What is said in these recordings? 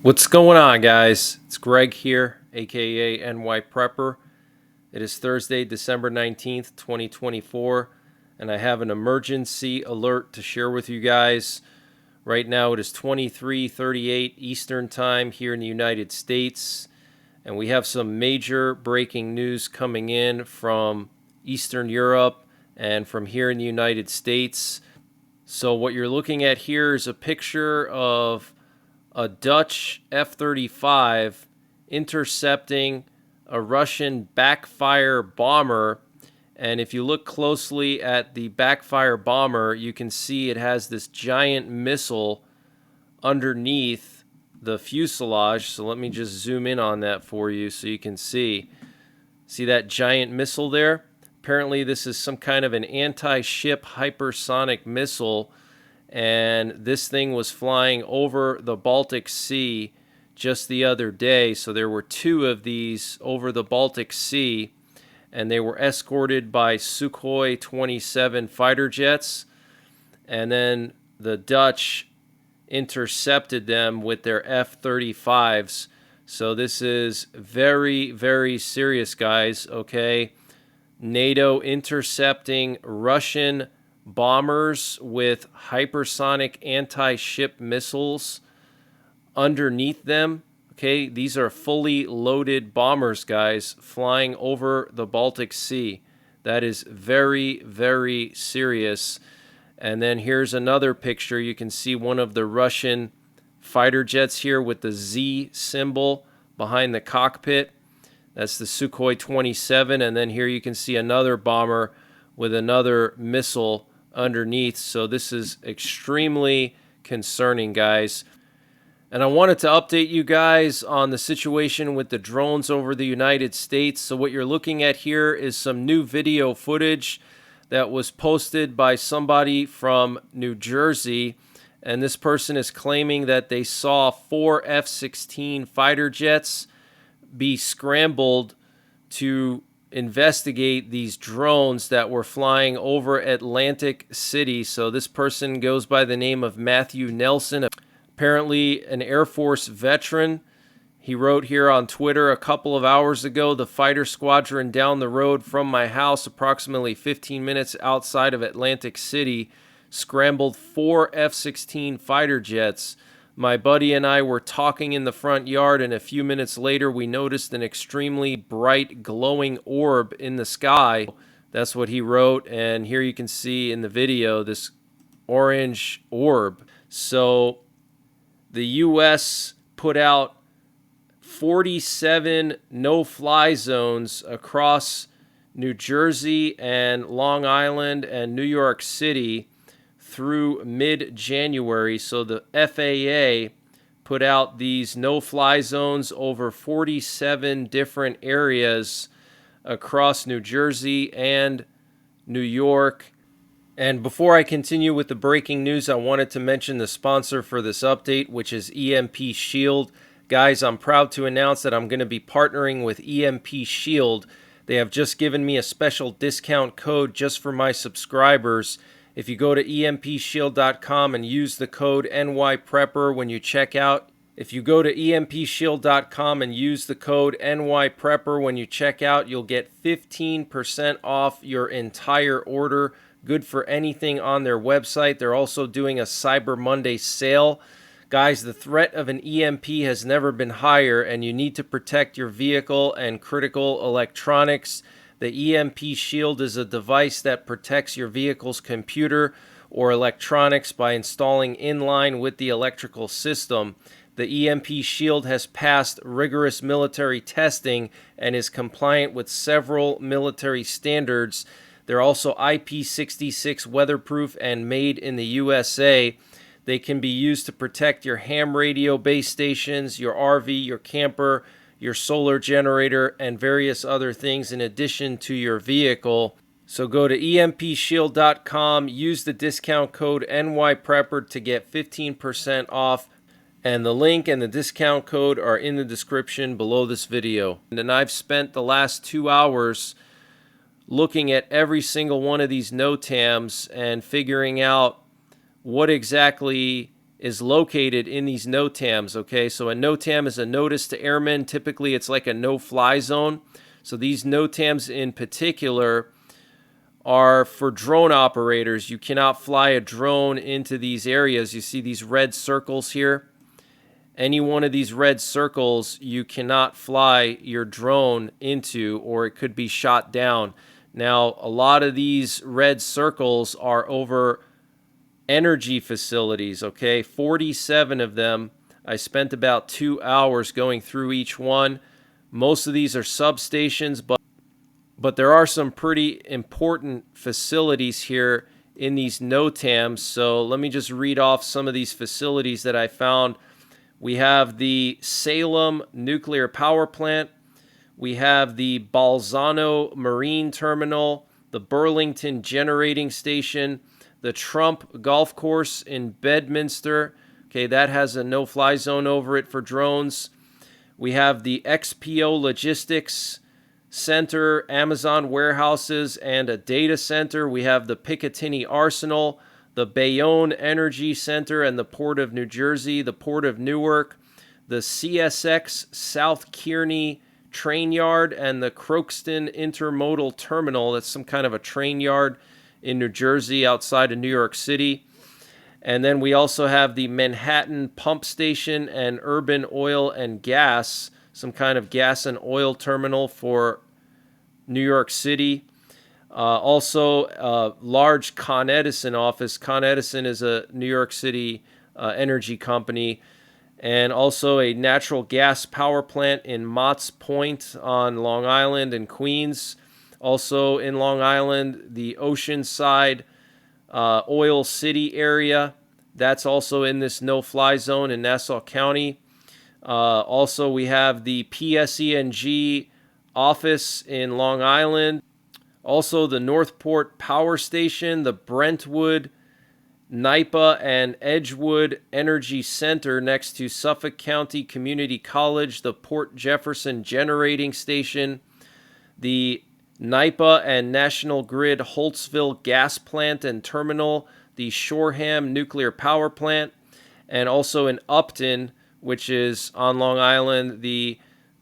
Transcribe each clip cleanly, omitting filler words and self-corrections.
What's going on, guys? It's Greg here, aka NYPrepper. It is Thursday, December 19th, 2024, and I have an emergency alert to share with you guys. Right now it is 23:38 Eastern Time here in the United States, and we have some major breaking news coming in from Eastern Europe and from here in the United States. So what you're looking at here is a picture of a Dutch F-35 intercepting a Russian backfire bomber. And if you look closely at the backfire bomber, you can see it has this giant missile underneath the fuselage. So let me just zoom in on that for you so you can see. See that giant missile there? Apparently this is some kind of an anti-ship hypersonic missile, and this thing was flying over the Baltic Sea just the other day. So there were two of these over the Baltic Sea, and they were escorted by Sukhoi 27 fighter jets, and then the Dutch intercepted them with their F-35s. So this is very, very serious, guys, okay? NATO intercepting Russian bombers with hypersonic anti-ship missiles underneath them. Okay, these are fully loaded bombers, guys, flying over the Baltic Sea. That is very, very serious. And then here's another picture. You can see one of the Russian fighter jets here with the Z symbol behind the cockpit. That's the Sukhoi 27. And then here you can see another bomber with another missile underneath. So this is extremely concerning, guys. And I wanted to update you guys on the situation with the drones over the United States. So what you're looking at here is some new video footage that was posted by somebody from New Jersey. And this person is claiming that they saw 4 F-16 fighter jets be scrambled to investigate these drones that were flying over Atlantic City. So this person goes by the name of Matthew Nelson, apparently an Air Force veteran. He wrote here on Twitter a couple of hours ago, the fighter squadron down the road from my house, approximately 15 minutes outside of Atlantic City, scrambled 4 F-16 fighter jets. My buddy and I were talking in the front yard, and a few minutes later we noticed an extremely bright glowing orb in the sky. That's what he wrote, and here you can see in the video this orange orb. So the U.S. put out 47 no-fly zones across New Jersey and Long Island and New York City through mid-January. So the FAA put out these no-fly zones over 47 different areas across New Jersey and New York. And before I continue with the breaking news, I wanted to mention the sponsor for this update, which is EMP Shield. Guys, I'm proud to announce that I'm going to be partnering with EMP Shield. They have just given me a special discount code just for my subscribers. If you go to empshield.com and use the code NYPrepper when you check out, you'll get 15% off your entire order. Good for anything on their website. They're also doing a Cyber Monday sale. Guys, the threat of an EMP has never been higher, and you need to protect your vehicle and critical electronics. The EMP Shield is a device that protects your vehicle's computer or electronics by installing in line with the electrical system. The EMP Shield has passed rigorous military testing and is compliant with several military standards. They're also IP66 weatherproof and made in the USA. They can be used to protect your ham radio base stations, your RV, your camper, your solar generator, and various other things in addition to your vehicle. So go to empshield.com, use the discount code NYPrepper to get 15% off, and the link and the discount code are in the description below this video. And I've spent the last 2 hours looking at every single one of these NOTAMs and figuring out what exactly is located in these NOTAMs, okay? So a NOTAM is a notice to airmen. Typically, it's like a no-fly zone. So these NOTAMs in particular are for drone operators. You cannot fly a drone into these areas. You see these red circles here? Any one of these red circles you cannot fly your drone into, or it could be shot down. Now, a lot of these red circles are over energy facilities, okay? 47 of them. I spent about 2 hours going through each one. Most of these are substations, but there are some pretty important facilities here in these NOTAMs. So let me just read off some of these facilities that I found. We have the Salem Nuclear Power Plant. We have the Balzano Marine Terminal, the Burlington Generating Station, the Trump Golf Course in Bedminster. Okay, that has a no-fly zone over it for drones. We have the XPO Logistics Center, Amazon warehouses, and a data center. We have the Picatinny Arsenal, the Bayonne Energy Center and the Port of New Jersey, the Port of Newark, the CSX South Kearney Train Yard, and the Crookston Intermodal Terminal. That's some kind of a train yard in New Jersey outside of New York City. And then we also have the Manhattan Pump Station and Urban Oil and Gas, some kind of gas and oil terminal for New York City. Also, a large Con Edison office. Con Edison is a New York City energy company. And also a natural gas power plant in Mott's Point on Long Island and Queens. Also in Long Island, the Oceanside Oil City area. That's also in this no-fly zone in Nassau County. Also, we have the PSENG office in Long Island. Also, the Northport Power Station, the Brentwood, NYPA, and Edgewood Energy Center next to Suffolk County Community College, the Port Jefferson Generating Station, the NYPA and National Grid Holtzville Gas Plant and Terminal, the Shoreham Nuclear Power Plant, and also in Upton, which is on Long Island, the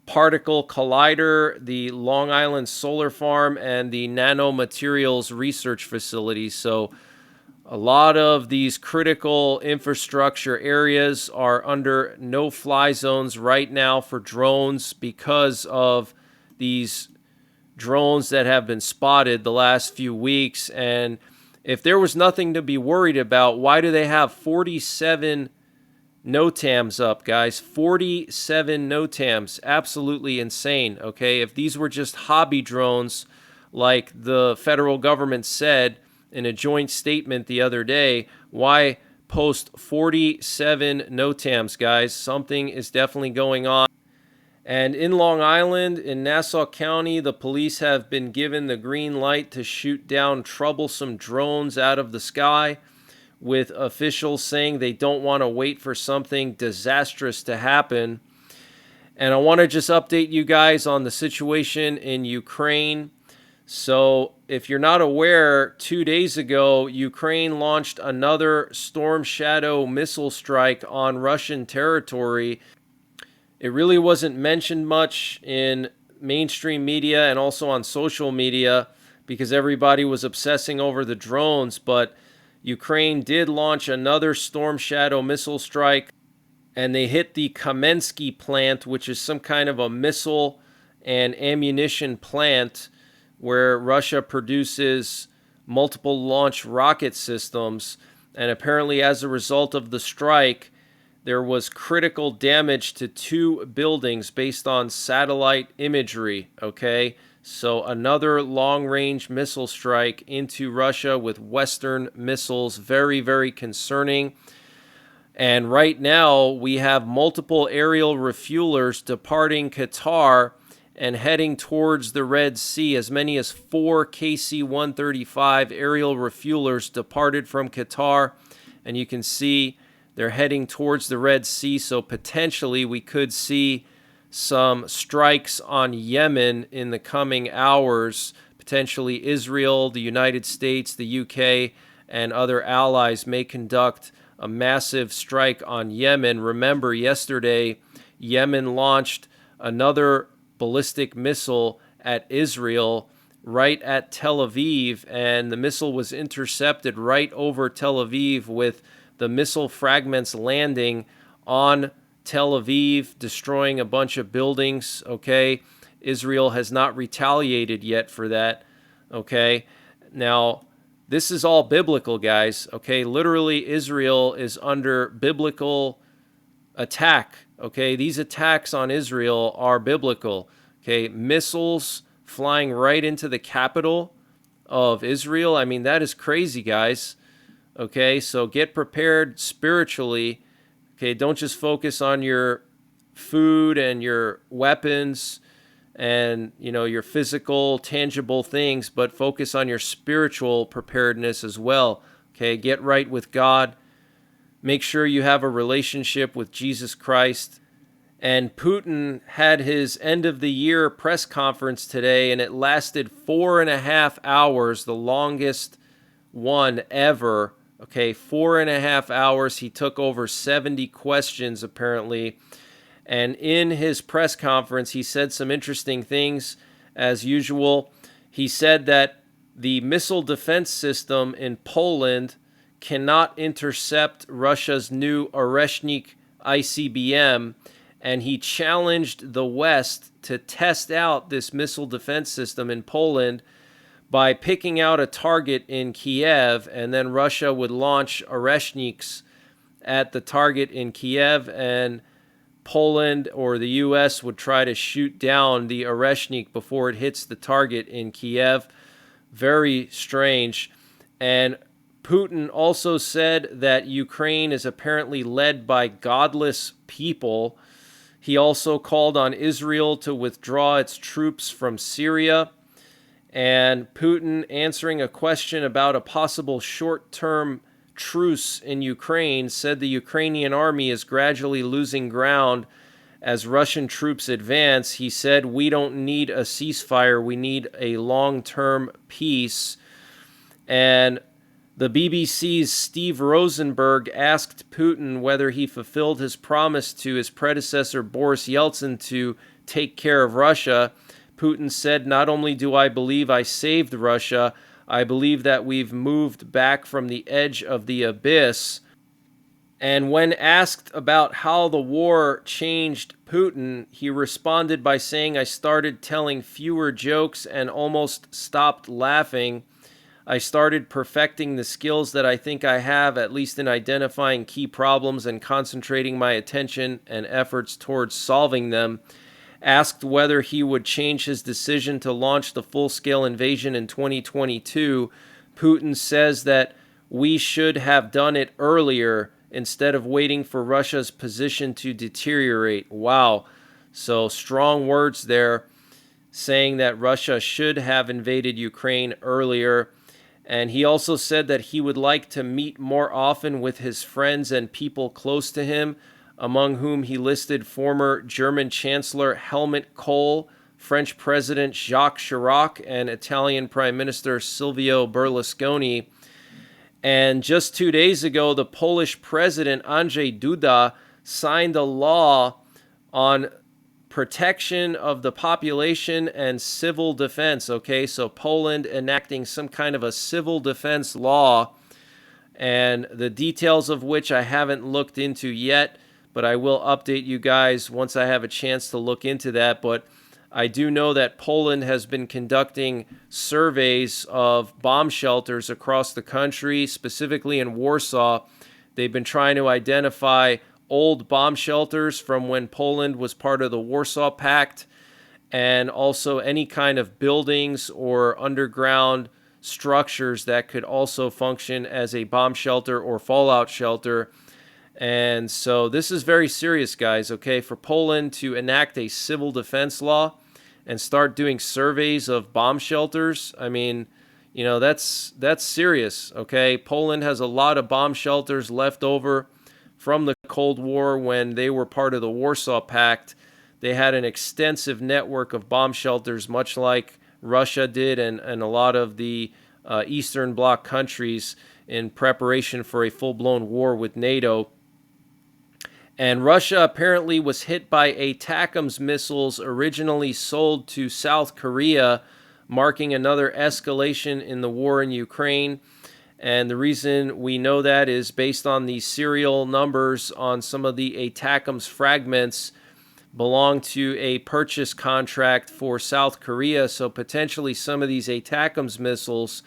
Particle Collider, the Long Island Solar Farm, and the Nanomaterials Research Facility. So a lot of these critical infrastructure areas are under no-fly zones right now for drones because of these drones that have been spotted the last few weeks. And if there was nothing to be worried about, why do they have 47 NOTAMs up, guys? 47 NOTAMs. Absolutely insane, okay? If these were just hobby drones, like the federal government said in a joint statement the other day, why post 47 NOTAMs, guys? Something is definitely going on. And in Long Island, in Nassau County, the police have been given the green light to shoot down troublesome drones out of the sky, with officials saying they don't want to wait for something disastrous to happen. And I want to just update you guys on the situation in Ukraine. So if you're not aware, 2 days ago, Ukraine launched another Storm Shadow missile strike on Russian territory. It really wasn't mentioned much in mainstream media and also on social media because everybody was obsessing over the drones, but Ukraine did launch another Storm Shadow missile strike, and they hit the Kamensky plant, which is some kind of a missile and ammunition plant where Russia produces multiple launch rocket systems. And apparently, as a result of the strike, there was critical damage to 2 buildings based on satellite imagery, okay? So another long-range missile strike into Russia with Western missiles. Very, very concerning. And right now, we have multiple aerial refuelers departing Qatar and heading towards the Red Sea. As many as 4 KC-135 aerial refuelers departed from Qatar. And you can see they're heading towards the Red Sea. So potentially we could see some strikes on Yemen in the coming hours. Potentially Israel, the United States, the UK, and other allies may conduct a massive strike on Yemen. Remember, yesterday, Yemen launched another ballistic missile at Israel right at Tel Aviv, and the missile was intercepted right over Tel Aviv, with the missile fragments landing on Tel Aviv, destroying a bunch of buildings, okay? Israel has not retaliated yet for that, okay? Now, this is all biblical, guys, okay? Literally, Israel is under biblical attack, okay? These attacks on Israel are biblical, okay? Missiles flying right into the capital of Israel. I mean, that is crazy, guys, okay? So get prepared spiritually, okay? Don't just focus on your food and your weapons and, you know, your physical, tangible things, but focus on your spiritual preparedness as well, okay? Get right with God. Make sure you have a relationship with Jesus Christ. And Putin had his end of the year press conference today, and it lasted 4.5 hours, the longest one ever. Okay, 4.5 hours. He took over 70 questions, apparently. And in his press conference, he said some interesting things, as usual. He said that the missile defense system in Poland cannot intercept Russia's new Oreshnik ICBM, and he challenged the West to test out this missile defense system in Poland by picking out a target in Kiev, and then Russia would launch Oreshniks at the target in Kiev, and Poland or the U.S. would try to shoot down the Oreshnik before it hits the target in Kiev. Very strange. And Putin also said that Ukraine is apparently led by godless people. He also called on Israel to withdraw its troops from Syria. And Putin, answering a question about a possible short-term truce in Ukraine, said the Ukrainian army is gradually losing ground as Russian troops advance. He said, "We don't need a ceasefire, we need a long-term peace." And the BBC's Steve Rosenberg asked Putin whether he fulfilled his promise to his predecessor Boris Yeltsin to take care of Russia. Putin said, "Not only do I believe I saved Russia, I believe that we've moved back from the edge of the abyss." And when asked about how the war changed Putin, he responded by saying, "I started telling fewer jokes and almost stopped laughing. I started perfecting the skills that I think I have, at least in identifying key problems and concentrating my attention and efforts towards solving them." Asked whether he would change his decision to launch the full-scale invasion in 2022, Putin says that we should have done it earlier instead of waiting for Russia's position to deteriorate. Wow. So strong words there, saying that Russia should have invaded Ukraine earlier. And he also said that he would like to meet more often with his friends and people close to him, among whom he listed former German Chancellor Helmut Kohl, French President Jacques Chirac, and Italian Prime Minister Silvio Berlusconi. And just 2 days ago, the Polish President Andrzej Duda signed a law on protection of the population and civil defense. Okay, so Poland enacting some kind of a civil defense law, and the details of which I haven't looked into yet, but I will update you guys once I have a chance to look into that. But I do know that Poland has been conducting surveys of bomb shelters across the country, specifically in Warsaw. They've been trying to identify old bomb shelters from when Poland was part of the Warsaw Pact, and also any kind of buildings or underground structures that could also function as a bomb shelter or fallout shelter. And so this is very serious, guys, okay? For Poland to enact a civil defense law and start doing surveys of bomb shelters, I mean, you know, that's serious, okay? Poland has a lot of bomb shelters left over from the Cold War when they were part of the Warsaw Pact. They had an extensive network of bomb shelters, much like Russia did and a lot of the Eastern Bloc countries. in preparation for a full-blown war with NATO. And Russia apparently was hit by ATACMS missiles originally sold to South Korea, marking another escalation in the war in Ukraine. And the reason we know that is based on the serial numbers on some of the ATACMS fragments belong to a purchase contract for South Korea. So potentially some of these ATACMS missiles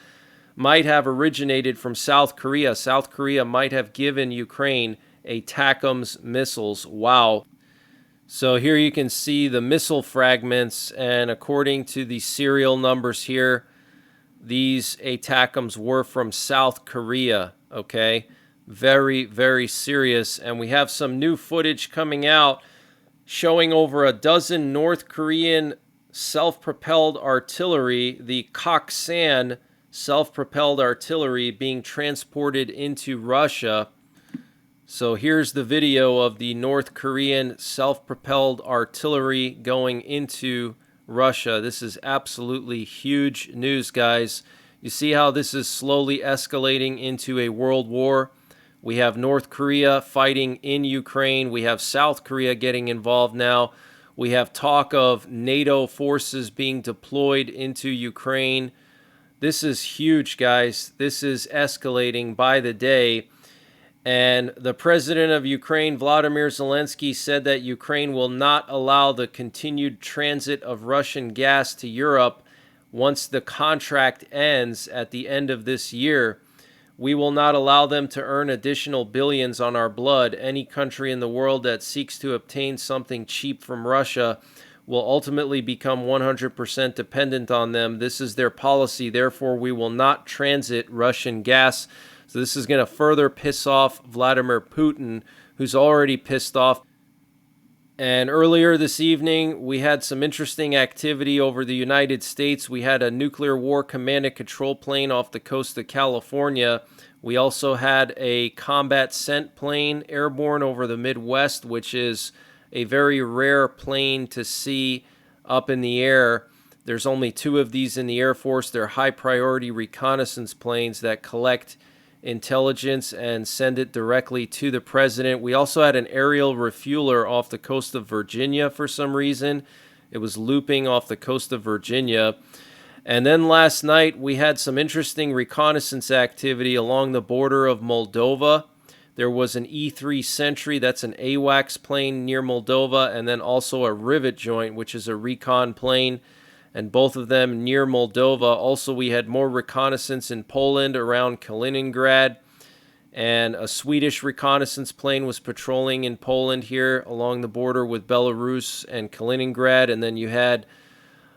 might have originated from South Korea. South Korea might have given Ukraine ATACMS missiles. Wow. So here you can see the missile fragments, and according to the serial numbers here, these ATACMS were from South Korea. Okay, very, very serious. And we have some new footage coming out showing over a dozen North Korean self-propelled artillery, the Koksan self-propelled artillery, being transported into Russia. So here's the video of the North Korean self-propelled artillery going into Russia. This is absolutely huge news, guys. You see how this is slowly escalating into a world war? We have North Korea fighting in Ukraine. We have South Korea getting involved now. We have talk of NATO forces being deployed into Ukraine. This is huge, guys. This is escalating by the day. And the president of Ukraine, Volodymyr Zelensky, said that Ukraine will not allow the continued transit of Russian gas to Europe once the contract ends at the end of this year. We will not allow them to earn additional billions on our blood. Any country in the world that seeks to obtain something cheap from Russia will ultimately become 100% dependent on them. This is their policy. Therefore, we will not transit Russian gas. So this is going to further piss off Vladimir Putin, who's already pissed off. And earlier this evening, we had some interesting activity over the United States. We had a nuclear war command and control plane off the coast of California. We also had a combat scent plane airborne over the Midwest, which is a very rare plane to see up in the air. There's only 2 of these in the Air Force. They're high-priority reconnaissance planes that collect intelligence and send it directly to the president. We also had an aerial refueler off the coast of Virginia for some reason. It was looping off the coast of Virginia. And then last night we had some interesting reconnaissance activity along the border of Moldova. There was an E-3 Sentry, that's an AWACS plane near Moldova, and then also a Rivet Joint, which is a recon plane, and both of them near Moldova. Also, we had more reconnaissance in Poland around Kaliningrad, and a Swedish reconnaissance plane was patrolling in Poland here along the border with Belarus and Kaliningrad. And then you had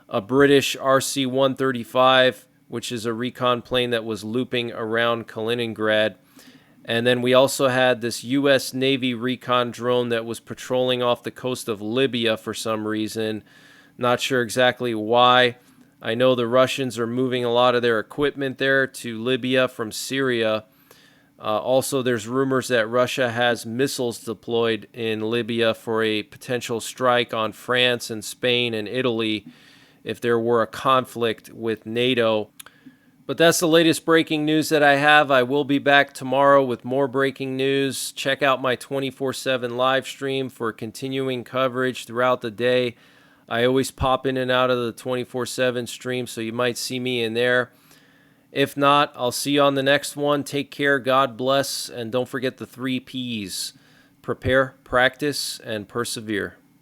a British RC-135, which is a recon plane that was looping around Kaliningrad. And then we also had this U.S. Navy recon drone that was patrolling off the coast of Libya for some reason. Not sure exactly why. I know the Russians are moving a lot of their equipment there to Libya from Syria. Also, there's rumors that Russia has missiles deployed in Libya for a potential strike on France and Spain and Italy if there were a conflict with NATO. But that's the latest breaking news that I have. I will be back tomorrow with more breaking news. Check out my 24/7 live stream for continuing coverage throughout the day. I always pop in and out of the 24/7 stream, so you might see me in there. If not, I'll see you on the next one. Take care, God bless, and don't forget the 3 Ps. Prepare, practice, and persevere.